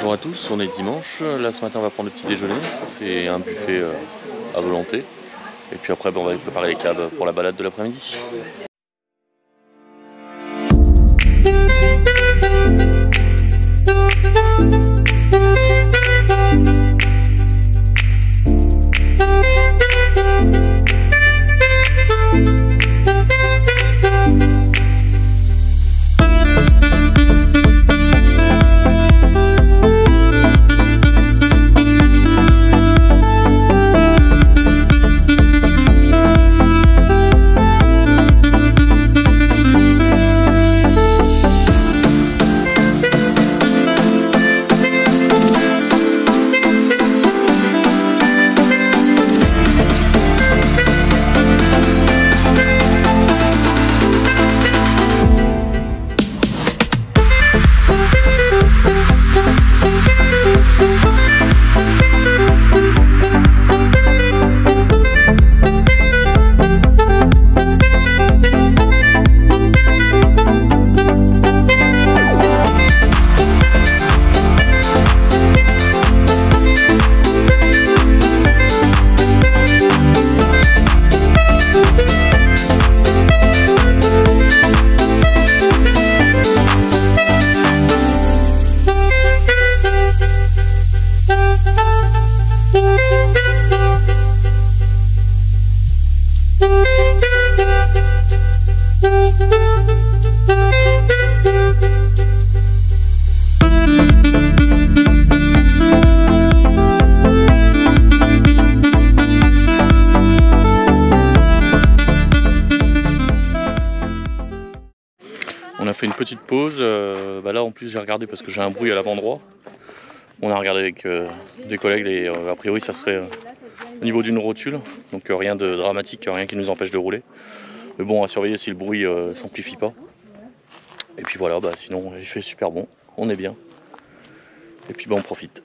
Bonjour à tous, on est dimanche. Là ce matin on va prendre le petit déjeuner. C'est un buffet à volonté. Et puis après on va préparer les câbles pour la balade de l'après-midi. On a fait une petite pause, là en plus j'ai regardé parce que j'ai un bruit à l'avant-droit. On a regardé avec des collègues et a priori ça serait au niveau d'une rotule, donc rien de dramatique, rien qui nous empêche de rouler. Mais bon, à surveiller si le bruit s'amplifie pas. Et puis voilà, sinon il fait super bon, on est bien. Et puis on profite.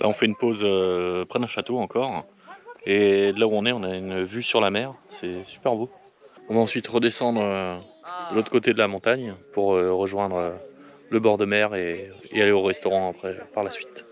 Là on fait une pause près d'un château encore. Et de là où on est, on a une vue sur la mer, c'est super beau. On va ensuite redescendre de l'autre côté de la montagne pour rejoindre le bord de mer et aller au restaurant après, par la suite.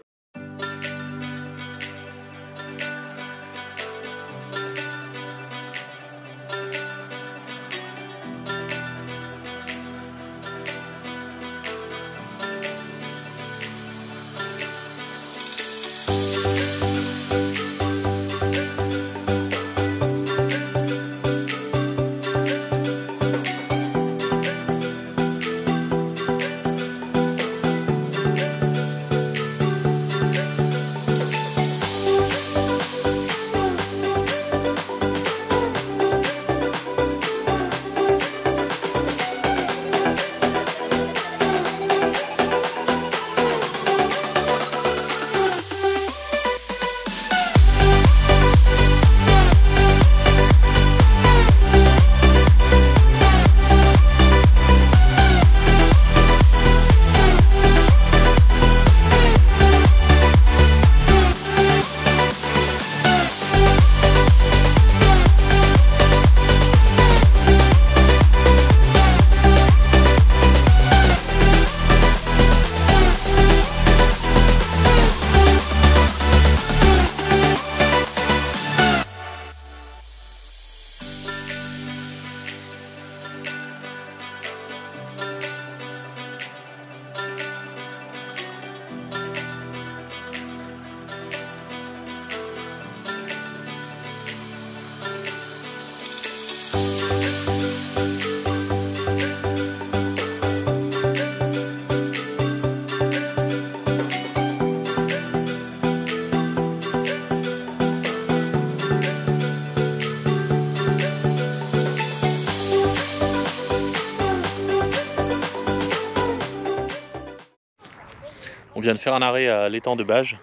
vient de faire un arrêt à l'étang de Bages,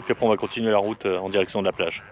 et puis après on va continuer la route en direction de la plage.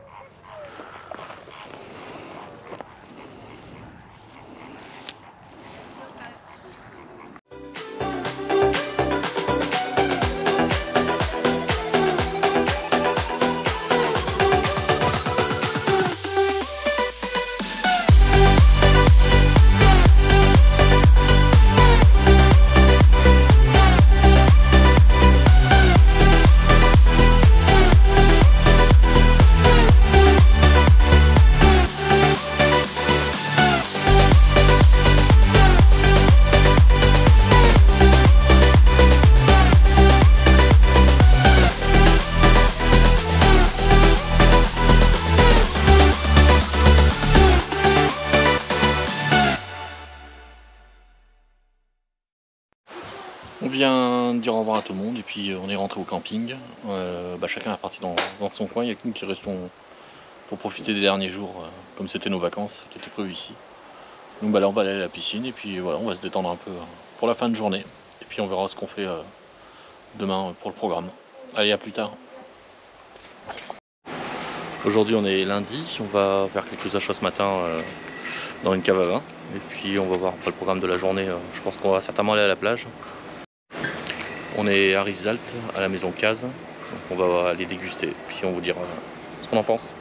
On vient dire au revoir à tout le monde et puis on est rentré au camping. Chacun est parti dans son coin, il n'y a que nous qui restons pour profiter des derniers jours, comme c'était nos vacances qui étaient prévues ici. Donc là on va aller à la piscine et puis voilà, on va se détendre un peu pour la fin de journée. Et puis on verra ce qu'on fait demain pour le programme. Allez, à plus tard. Aujourd'hui on est lundi, on va faire quelques achats ce matin dans une cave à vin. Et puis on va voir après le programme de la journée, je pense qu'on va certainement aller à la plage. On est à Rivesaltes, à la maison Caz, donc on va aller déguster, puis on vous dira ce qu'on en pense.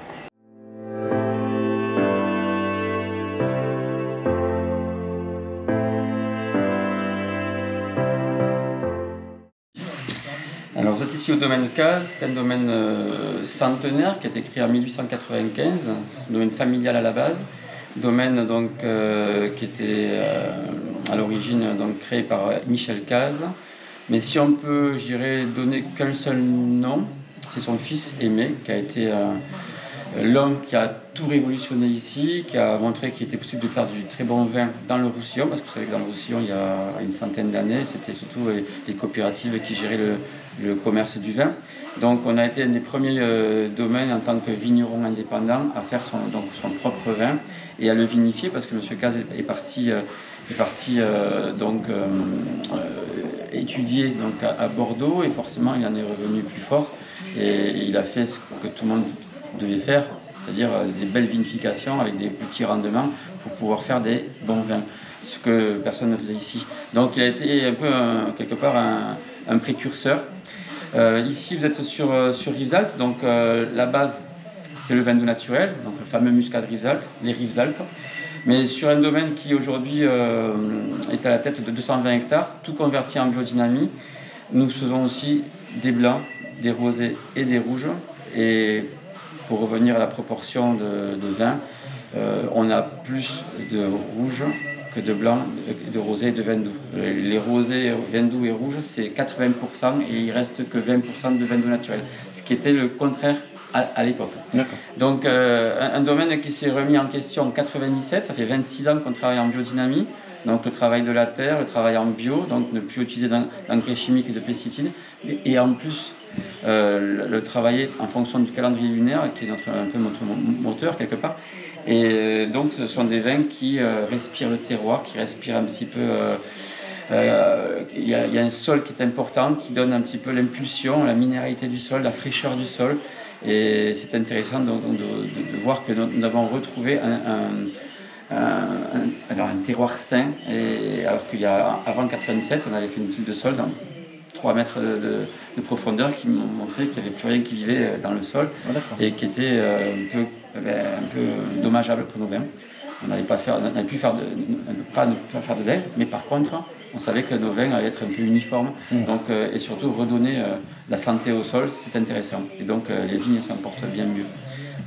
Alors vous êtes ici au domaine Caz, c'est un domaine centenaire qui a été créé en 1895, un domaine familial à la base, domaine donc qui était à l'origine donc créé par Michel Caz. Mais si on peut, je dirais, donner qu'un seul nom, c'est son fils Aimé, qui a été l'homme qui a tout révolutionné ici, qui a montré qu'il était possible de faire du très bon vin dans le Roussillon, parce que vous savez que dans le Roussillon, il y a une centaine d'années, c'était surtout les coopératives qui géraient le commerce du vin. Donc on a été un des premiers domaines en tant que vigneron indépendant à faire son propre vin et à le vinifier, parce que M. Caz est parti étudier donc à Bordeaux, et forcément il en est revenu plus fort et il a fait ce que tout le monde devait faire, c'est-à-dire des belles vinifications avec des petits rendements pour pouvoir faire des bons vins, ce que personne ne faisait ici. Donc il a été un peu quelque part un précurseur. Ici vous êtes sur Rivesaltes, donc la base c'est le vin doux naturel, donc le fameux muscat de Rivesaltes, les Rivesaltes. Mais sur un domaine qui aujourd'hui est à la tête de 220 hectares, tout converti en biodynamie, nous faisons aussi des blancs, des rosés et des rouges. Et pour revenir à la proportion de vin, on a plus de rouges que de blancs, de rosés et de vin doux. Les rosés, vin doux et rouges, c'est 80% et il reste que 20% de vin doux naturel, ce qui était le contraire à l'époque. Donc un domaine qui s'est remis en question en 97, ça fait 26 ans qu'on travaille en biodynamie, donc le travail de la terre, le travail en bio, donc ne plus utiliser d'engrais chimiques et de pesticides, et en plus le travailler en fonction du calendrier lunaire, qui est un peu notre moteur quelque part. Et donc ce sont des vins qui respirent le terroir, qui respirent un petit peu... Il y a un sol qui est important, qui donne un petit peu l'impulsion, la minéralité du sol, la fraîcheur du sol. Et c'est intéressant de voir que nous avons retrouvé un terroir sain, alors qu'avant 97, on avait fait une étude de sol dans 3 mètres de profondeur qui montrait qu'il n'y avait plus rien qui vivait dans le sol, et qui était un peu dommageable pour nos vins. On n'avait pas pu faire de vin, mais par contre, on savait que nos vins allaient être un peu uniformes, donc, et surtout redonner la santé au sol, c'est intéressant. Et donc les vignes s'en portent bien mieux.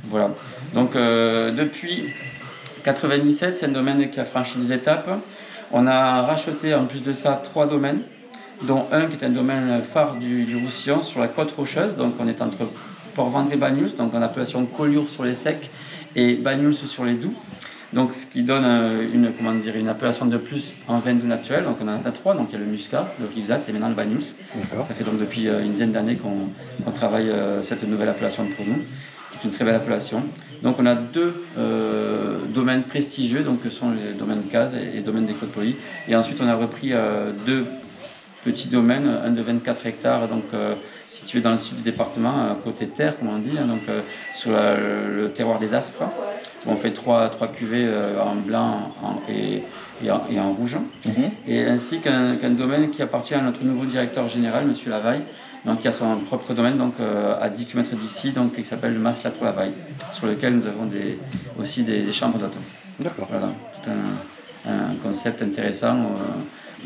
Voilà. Donc depuis 97, c'est un domaine qui a franchi des étapes. On a racheté en plus de ça 3 domaines, dont un qui est un domaine phare du Roussillon, sur la côte rocheuse. Donc on est entre Port-Ventre et Banyuls, donc en appellation Collioure sur les secs et Banyuls sur les doux. Donc ce qui donne une appellation de plus en vin doux naturel. Donc on en a 3, donc il y a le muscat, le Rivesaltes et maintenant le Banyuls. Ça fait donc depuis une dizaine d'années qu'on travaille cette nouvelle appellation pour nous, qui est une très belle appellation. Donc on a 2 domaines prestigieux, donc que sont les domaines Caz et les domaines des Côtes Polies. Et ensuite on a repris 2 petit domaine, un de 24 hectares, donc situé dans le sud du département, côté terre, comme on dit, hein, donc sur le terroir des Aspres. On fait trois cuvées en blanc et en rouge, et ainsi qu'un domaine qui appartient à notre nouveau directeur général, M. Lavaille, donc qui a son propre domaine donc, à 10 km d'ici, donc qui s'appelle le Mas-Lato-Lavaille, sur lequel nous avons aussi des chambres d'hôtes. D'accord. Voilà, tout un concept intéressant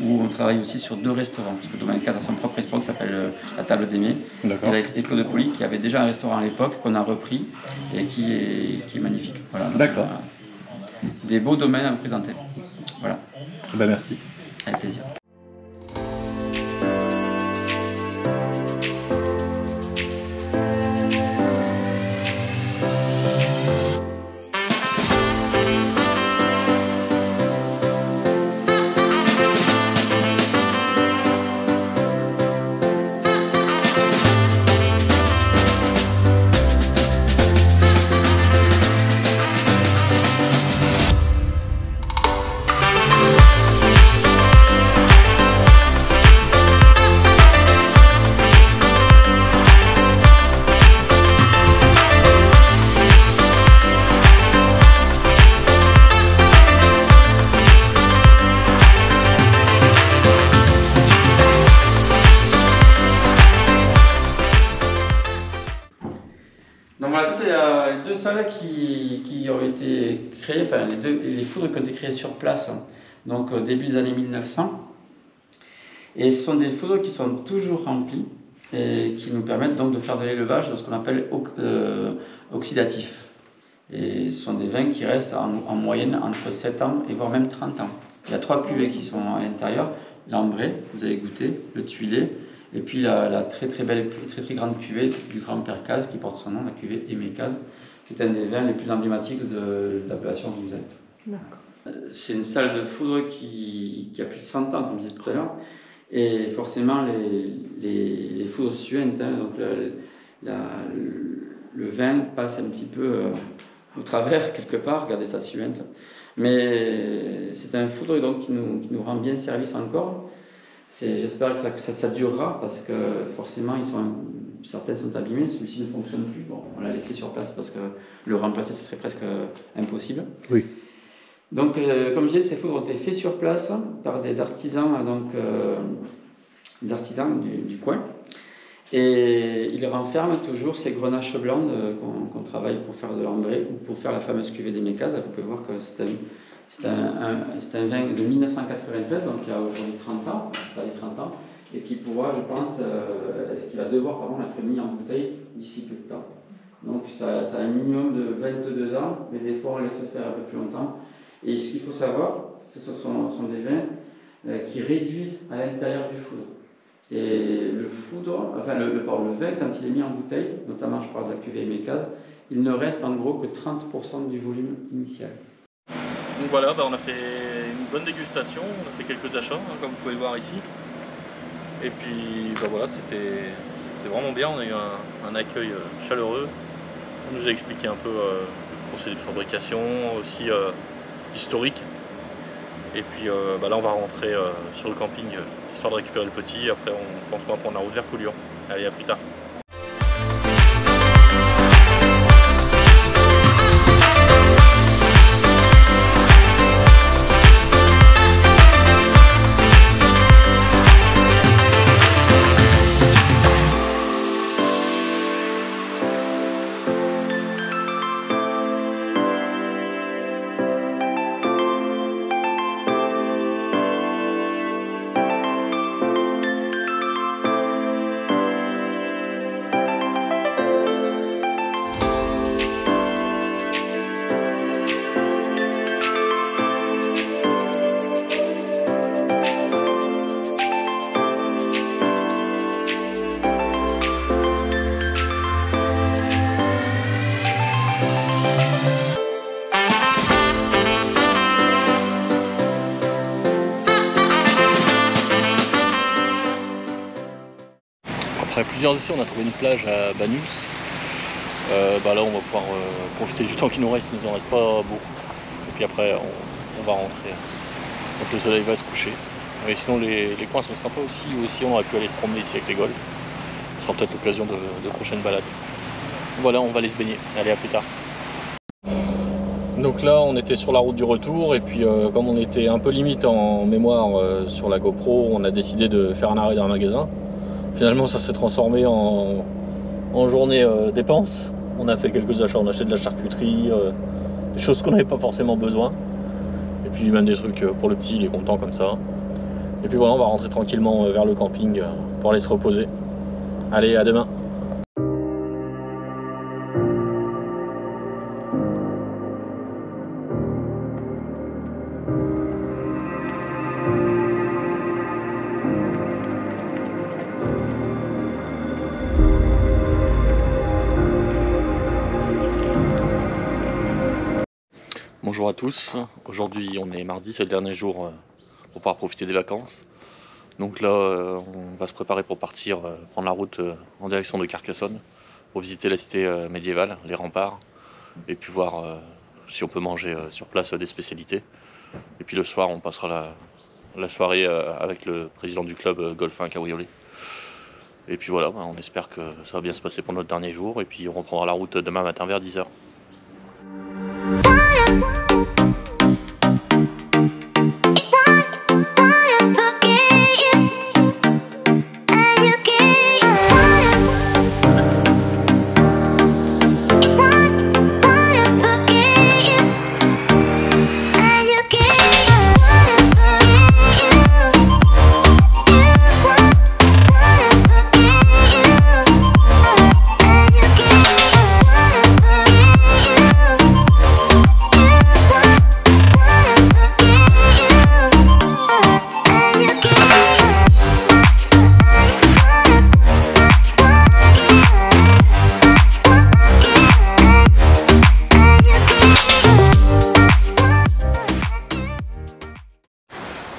où on travaille aussi sur 2 restaurants, parce que le domaine 4 a son propre restaurant qui s'appelle la Table d'Aimé, avec Écho de Poli qui avait déjà un restaurant à l'époque, qu'on a repris et qui est magnifique. Voilà, d'accord. Des beaux domaines à vous présenter. Voilà. Ben, merci. Avec plaisir. Donc voilà, ça c'est les 2 salles qui ont été créées, enfin les foudres qui ont été créées sur place, donc au début des années 1900. Et ce sont des foudres qui sont toujours remplies et qui nous permettent donc de faire de l'élevage de ce qu'on appelle oxydatif. Et ce sont des vins qui restent en moyenne entre 7 ans et voire même 30 ans. Il y a 3 cuvées qui sont à l'intérieur, l'ambré, vous avez goûté, le tuilé, et puis la très belle, très grande cuvée du Grand-Père Cazes qui porte son nom, la cuvée Aimé Cazes, qui est un des vins les plus emblématiques de l'appellation Rivesaltes. C'est une salle de foudre qui a plus de 100 ans, comme je disais tout à l'heure, et forcément les foudres suintent, hein, donc le vin passe un petit peu au travers quelque part, regardez ça suinte. Mais c'est un foudre donc, qui nous rend bien service encore. J'espère que ça durera parce que forcément certaines sont abîmées, celui-ci ne fonctionne plus. Bon, on l'a laissé sur place parce que le remplacer ce serait presque impossible. Oui. Donc comme je disais, ces foudres ont été faits sur place par des artisans, du coin. Et ils renferment toujours ces grenaches blancs qu'on travaille pour faire de l'ambré ou pour faire la fameuse cuvée d'Aimé Cazes. Vous pouvez voir que c'est un vin de 1993, donc il y a aujourd'hui 30 ans, et qui pourra, je pense, qui va devoir être mis en bouteille d'ici peu de temps. Donc ça a un minimum de 22 ans, mais des fois on laisse faire un peu plus longtemps. Et ce qu'il faut savoir, c'est que ce sont des vins qui réduisent à l'intérieur du foudre. Et le vin, quand il est mis en bouteille, notamment je parle de la cuvée Aimé Cazes, il ne reste en gros que 30% du volume initial. Donc voilà, on a fait une bonne dégustation, on a fait quelques achats, hein, comme vous pouvez le voir ici. Et puis voilà, c'était vraiment bien, on a eu un accueil chaleureux. On nous a expliqué un peu le procédé de fabrication, aussi historique. Et puis là on va rentrer sur le camping, histoire de récupérer le petit. Après on pense qu'on va prendre la route vers Collioure. Allez, à plus tard. Après plusieurs essais, on a trouvé une plage à Banyuls. Là, on va pouvoir profiter du temps qui nous reste, il nous en reste pas beaucoup. Et puis après, on va rentrer quand le soleil va se coucher. Et sinon les coins sont sympas aussi. Aussi on aurait pu aller se promener ici avec les golfs. Ce sera peut-être l'occasion de prochaines balades. Voilà, on va aller se baigner. Allez, à plus tard. Donc là on était sur la route du retour et puis comme on était un peu limite en mémoire sur la GoPro, on a décidé de faire un arrêt dans un magasin. Finalement ça s'est transformé en journée dépenses. On a fait quelques achats, on a acheté de la charcuterie, des choses qu'on n'avait pas forcément besoin. Et puis même des trucs pour le petit, il est content comme ça. Et puis voilà, on va rentrer tranquillement vers le camping pour aller se reposer. Allez, à demain. Bonjour à tous, aujourd'hui on est mardi, c'est le dernier jour pour pouvoir profiter des vacances. Donc là on va se préparer pour partir prendre la route en direction de Carcassonne pour visiter la cité médiévale, les remparts, et puis voir si on peut manger sur place des spécialités. Et puis le soir on passera la soirée avec le président du club Golfin Cabriolet. Et puis voilà, on espère que ça va bien se passer pour notre dernier jour, et puis on reprendra la route demain matin vers 10 h.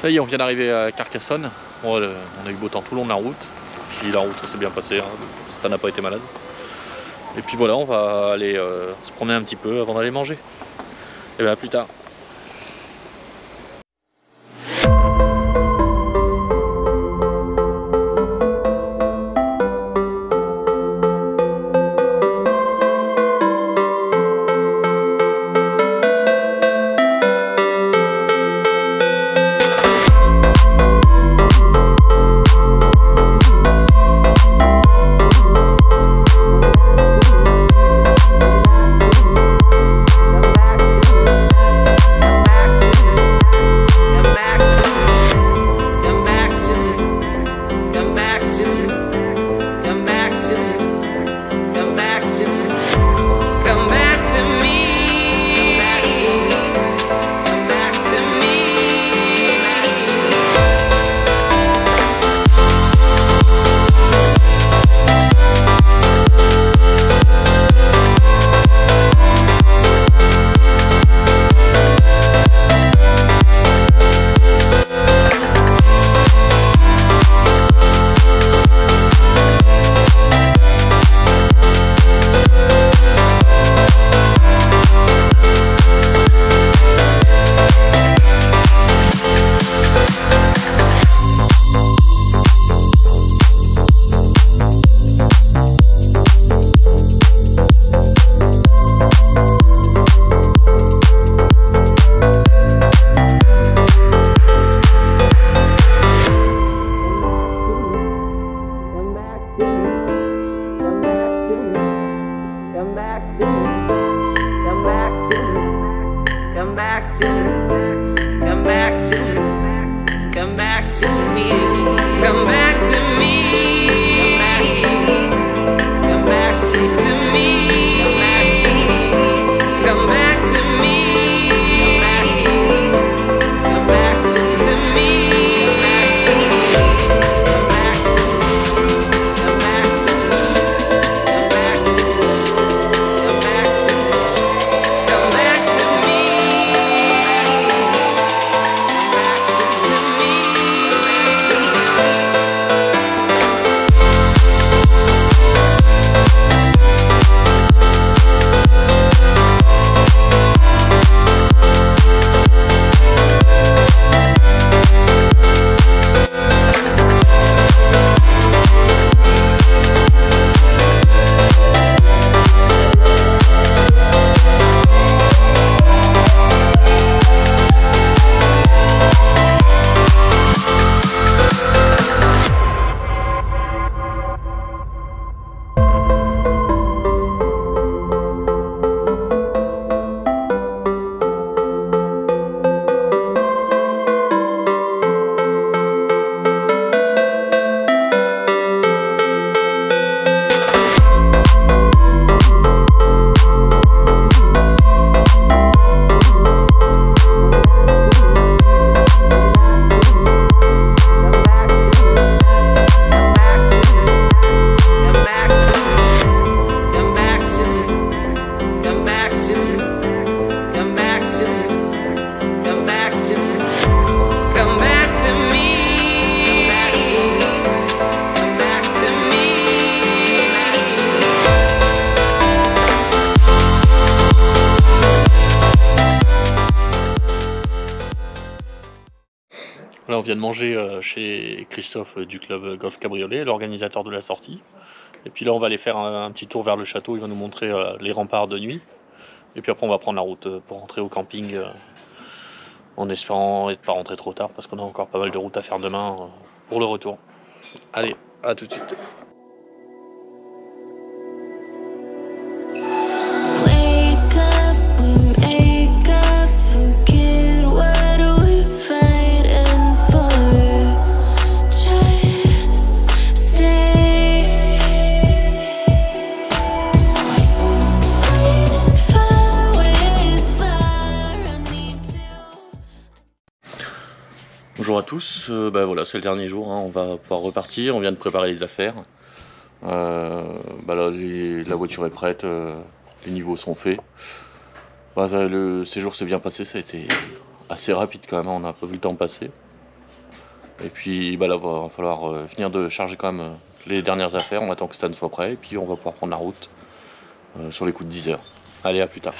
Ça y est, on vient d'arriver à Carcassonne. Bon, on a eu beau temps tout le long de la route. Puis la route ça s'est bien passé, hein. Stan n'a pas été malade. Et puis voilà, on va aller se promener un petit peu avant d'aller manger. Et bien à plus tard. vient de manger chez Christophe du club Golf Cabriolet, l'organisateur de la sortie. Et puis là, on va aller faire un petit tour vers le château. Il va nous montrer les remparts de nuit. Et puis après, on va prendre la route pour rentrer au camping, en espérant ne pas rentrer trop tard, parce qu'on a encore pas mal de routes à faire demain pour le retour. Allez, à tout de suite. Bonjour à tous, voilà, c'est le dernier jour, hein, on va pouvoir repartir, on vient de préparer les affaires. Là, la voiture est prête, les niveaux sont faits. Le séjour s'est bien passé, ça a été assez rapide quand même, on n'a pas vu le temps passer. Et puis là, il va falloir finir de charger quand même les dernières affaires, on attend que Stan soit prêt, et puis on va pouvoir prendre la route sur les coups de 10 h. Allez, à plus tard.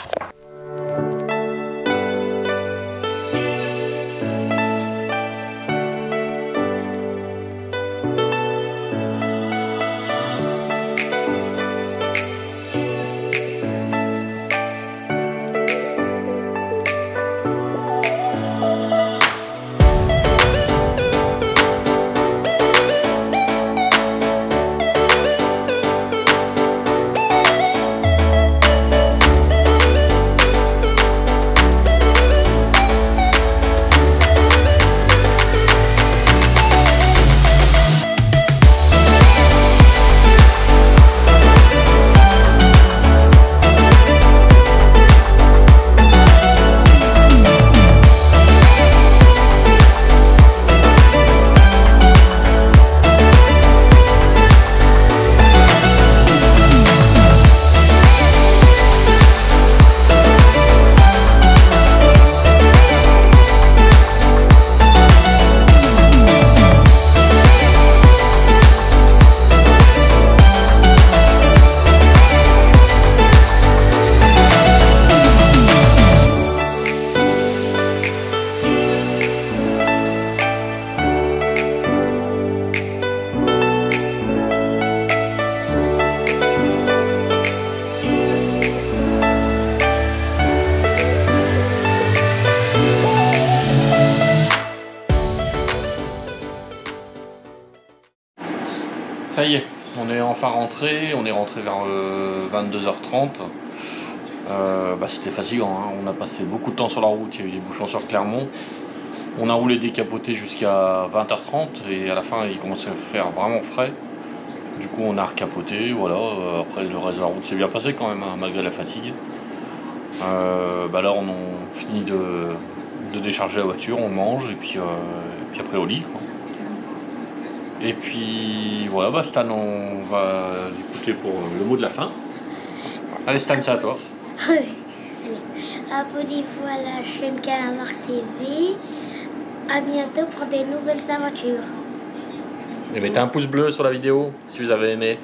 Ça y est, on est enfin rentré, on est rentré vers 22h30. C'était fatigant, hein. On a passé beaucoup de temps sur la route, il y a eu des bouchons sur Clermont. On a roulé décapoté jusqu'à 20h30 et à la fin il commençait à faire vraiment frais. Du coup on a recapoté, voilà. Après le reste de la route s'est bien passé quand même, hein, malgré la fatigue. Là on a fini de décharger la voiture, on mange et puis après au lit, quoi. Et puis voilà, Stan, on va l'écouter pour le mot de la fin. Allez Stan, c'est à toi. Abonnez-vous à la chaîne Calamar TV. À bientôt pour des nouvelles aventures. Et mettez un pouce bleu sur la vidéo si vous avez aimé.